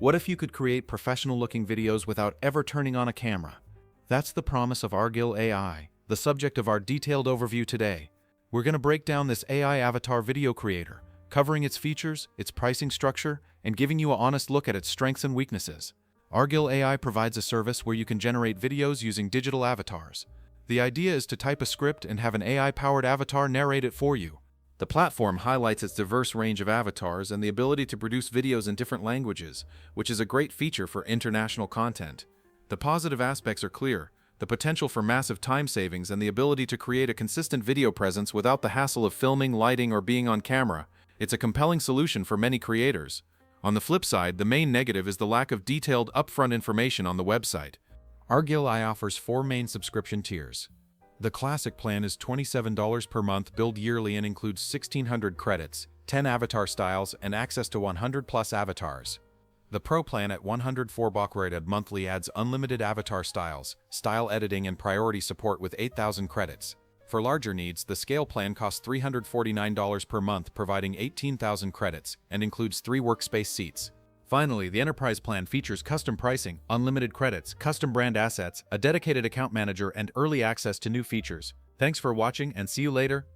What if you could create professional-looking videos without ever turning on a camera? That's the promise of Argil.ai, the subject of our detailed overview today. We're going to break down this AI avatar video creator, covering its features, its pricing structure, and giving you an honest look at its strengths and weaknesses. Argil.ai provides a service where you can generate videos using digital avatars. The idea is to type a script and have an AI-powered avatar narrate it for you. The platform highlights its diverse range of avatars and the ability to produce videos in different languages, which is a great feature for international content. The positive aspects are clear: the potential for massive time savings and the ability to create a consistent video presence without the hassle of filming, lighting, or being on camera. It's a compelling solution for many creators. On the flip side, the main negative is the lack of detailed upfront information on the website. Argil.ai offers 4 main subscription tiers. The classic plan is $27 per month, billed yearly, and includes 1,600 credits, 10 avatar styles, and access to 100+ avatars. The Pro plan at $104 rated monthly adds unlimited avatar styles, style editing, and priority support with 8,000 credits. For larger needs, the Scale plan costs $349 per month, providing 18,000 credits, and includes 3 workspace seats. Finally, the Enterprise plan features custom pricing, unlimited credits, custom brand assets, a dedicated account manager, and early access to new features. Thanks for watching, and see you later.